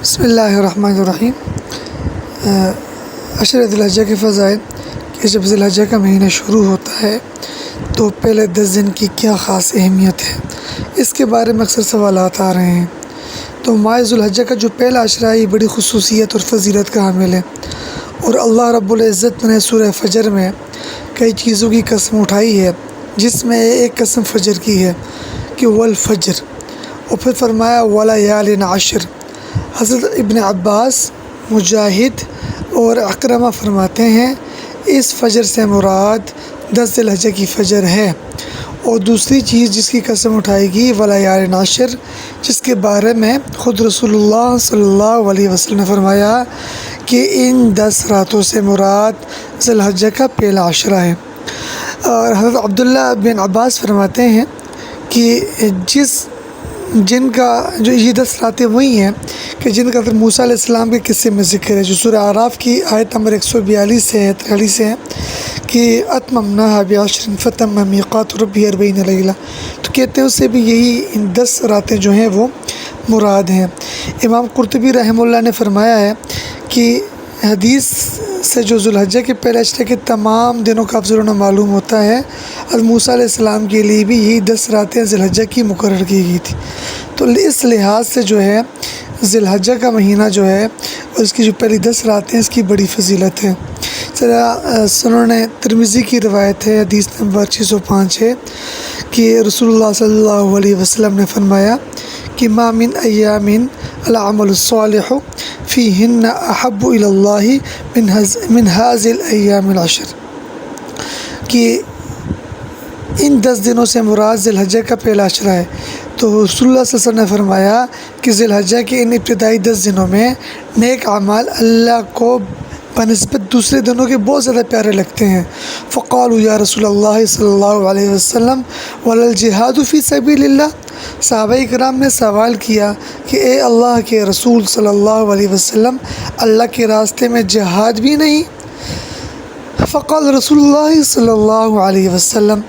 بسم اللہ الرحمن الرحیم۔ عشر ذی الحجہ کے فضائل کہ جب ذی الحجہ کا مہینہ شروع ہوتا ہے تو پہلے 10 دن کی کیا خاص اہمیت ہے، اس کے بارے میں اکثر سوالات آ رہے ہیں۔ تو ماہ ذی الحجہ کا جو پہلا عشرہ ہے یہ بڑی خصوصیت اور فضیلت کا حامل ہے، اور اللہ رب العزت نے سورہ فجر میں کئی چیزوں کی قسم اٹھائی ہے، جس میں ایک قسم فجر کی ہے کہ والفجر، اور پھر فرمایا ولیال عشر۔ حضرت ابن عباس، مجاہد اور اکرمہ فرماتے ہیں اس فجر سے مراد 10 ذی الحجہ کی فجر ہے، اور دوسری چیز جس کی قسم اٹھائے گی ولیال عشر، جس کے بارے میں خود رسول اللہ صلی اللہ علیہ وسلم نے فرمایا کہ ان 10 راتوں سے مراد ذی الحجہ کا پہلا عشرہ ہے۔ اور حضرت عبداللہ بن عباس فرماتے ہیں کہ جن کا جو یہ 10 راتیں وہی ہیں کہ جن کا حضرت موسیٰ علیہ السلام کے قصے میں ذکر ہے، جو سورہ اعراف کی آیت نمبر 142 سے 43 سے ہے کہ اتممناها بعشر فتم میقات ربی 40 لیلہ، تو کہتے ہیں اس سے بھی یہی ان 10 راتیں جو ہیں وہ مراد ہیں۔ امام قرطبی رحمہ اللہ نے فرمایا ہے کہ حدیث سے جو ذی الحجہ کے پہلے عشرے کے تمام دنوں کا افضل ہونا معلوم ہوتا ہے، حضرت موسیٰ علیہ السلام کے لیے بھی یہی 10 راتیں ذی الحجہ کی مقرر کی گئی تھی۔ تو اس لحاظ سے جو ہے ذی الحجہ کا مہینہ جو ہے اور اس کی جو پہلی 10 راتیں اس کی بڑی فضیلت ہے۔ سنن ترمذی کی روایت ہے، حدیث نمبر 605 ہے کہ رسول اللہ صلی اللہ علیہ وسلم نے فرمایا کہ ما من ایام العمل الصالح فیہن احب الی اللہ من هذه الایام العشر، کہ ان 10 دنوں سے مراد ذی الحجہ کا پہلا عشرہ ہے۔ تو رسول اللہ صلی اللہ علیہ وسلم نے فرمایا کہ ذی الحجہ کے ان ابتدائی 10 دنوں میں نیک اعمال اللہ کو بنسبت دوسرے دنوں کے بہت زیادہ پیارے لگتے ہیں۔ فقالوا یا رسول اللہ صلی اللہ علیہ وسلم ولا الجہاد فی سبیل اللہ، صحابہ کرام نے سوال کیا کہ اے اللہ کے رسول صلی اللہ علیہ وسلم، اللہ کے راستے میں جہاد بھی نہیں؟ فقال رسول اللہ صلی اللہ علیہ وسلم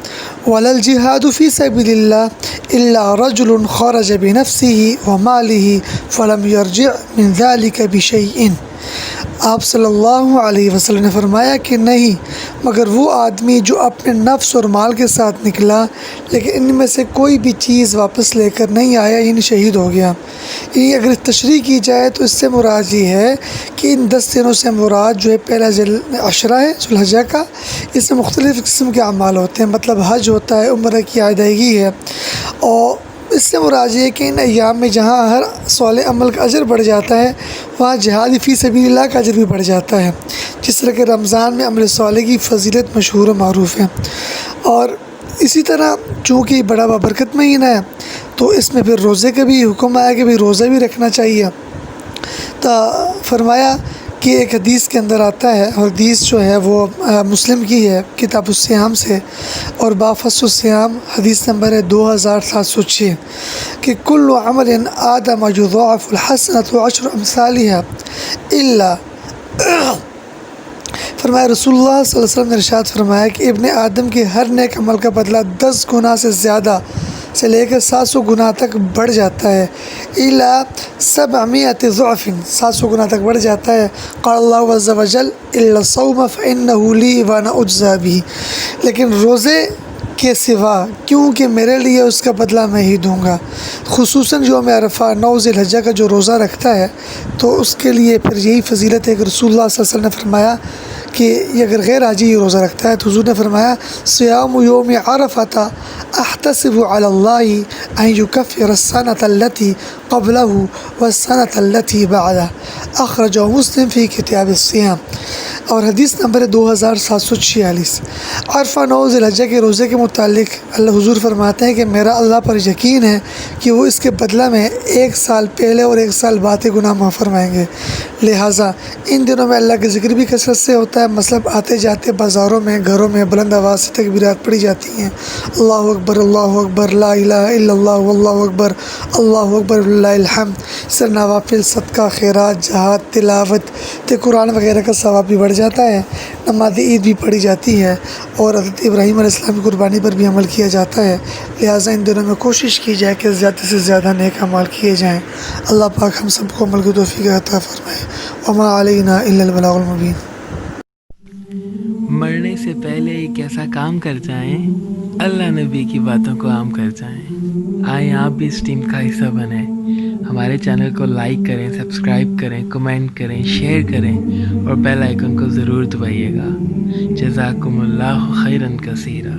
ولا الجہاد فی سبیل اللہ الا رجل خرج بنفسه وماله فلم یرجع من ذلک بشیء۔ آپ صلی اللہ علیہ وسلم نے فرمایا کہ نہیں مگر وہ آدمی جو اپنے نفس اور مال کے ساتھ نکلا لیکن ان میں سے کوئی بھی چیز واپس لے کر نہیں آیا، یعنی شہید ہو گیا۔ یہ اگر تشریح کی جائے تو اس سے مراد یہ ہے کہ ان 10 دنوں سے مراد جو ہے پہلا عشرہ ہے ذی الحجہ کا، اس میں مختلف قسم کے اعمال ہوتے ہیں، مطلب حج ہوتا ہے، عمرہ کی ادائیگی ہے، اور اس سے مراد یہ ہے کہ ان ایام میں جہاں ہر صالح عمل کا اجر بڑھ جاتا ہے وہاں جہاد فی سبیل اللہ کا اجر بھی بڑھ جاتا ہے، جس طرح کہ رمضان میں عمل صالح کی فضیلت مشہور و معروف ہے۔ اور اسی طرح چونکہ یہ بڑا بابرکت مہینہ ہے تو اس میں پھر روزے کا بھی حکم آیا کہ روزہ بھی رکھنا چاہیے۔ تو فرمایا کہ ایک حدیث کے اندر آتا ہے، اور حدیث جو ہے وہ مسلم کی ہے کتاب الصیام سے، اور بافص الصیام حدیث نمبر ہے 2706 کہ کل عمل آدم یضاعف الحسنۃ عشر امثالها الا، فرمایا رسول اللہ صلی اللہ علیہ وسلم نے ارشاد فرمایا کہ ابن آدم کے ہر نیک عمل کا بدلہ 10 گنا سے زیادہ سے لے کر 700 گنا تک بڑھ جاتا ہے، الا 700 ضعف، 700 گنا تک بڑھ جاتا ہے۔ قال اللہ عز وجل الا الصوم فانه لی وانا اجزی بہ، لیکن روزے کے سوا کیونکہ میرے لیے اس کا بدلہ میں ہی دوں گا۔ خصوصاً یوم عرفہ 9 ذی الحجہ کا جو روزہ رکھتا ہے تو اس کے لیے پھر یہی فضیلت ہے کہ رسول اللہ صلی اللہ علیہ وسلم نے فرمایا کہ یہ اگر غیر حاجی یہ روزہ رکھتا ہے تو حضور نے فرمایا صیام یوم عرفۃ احتسب علی اللہ ان یکفر السنۃ التی قبلہ والسنۃ التی بعدہ، اخرجہ مسلم فی کتاب الصیام، اور حدیث نمبر ہے 2746۔ عرفہ 9 ذی الحجہ کے روزے کے متعلق اللہ حضور فرماتے ہیں کہ میرا اللہ پر یقین ہے کہ وہ اس کے بدلہ میں 1 سال پہلے اور 1 سال بعد کے گناہ معاف فرمائیں گے، لہٰذا ان دنوں میں اللہ کا ذکر بھی کثرت سے ہوتا ہے مثلاً آتے جاتے بازاروں میں گھروں میں بلند آواز سے تکبیرات پڑھی جاتی ہیں، اللہ اکبر لا الہ الا اللہ واللہ اکبر للہ الحمد، اس طرح نوافل، صدقہ، خیرات، جہاد، تلاوت قرآن وغیرہ کا ثواب بھی بڑھ جاتا ہے، نماز عید بھی پڑھی جاتی ہے اور حضرت ابراہیم علیہ السلام کی قربانی پر بھی عمل کیا جاتا ہے۔ لہٰذا ان دنوں میں کوشش کی جائے کہ زیادہ سے زیادہ نیک اعمال کیے جائیں۔ اللہ پاک ہم سب کو عمل کی توفیق عطا فرمائے۔ وما علینا الا البلاغ المبین۔ مرنے سے پہلے ایک ایسا کام کر جائیں، اللہ نبی کی باتوں کو عام کر جائیں۔ آئیں آپ بھی اس ٹیم کا حصہ بنیں، ہمارے چینل کو لائک کریں، سبسکرائب کریں، کمنٹ کریں، شیئر کریں اور بیل آئیکن کو ضرور دبائیے گا۔ جزاکم اللہ خیرا کثیرا۔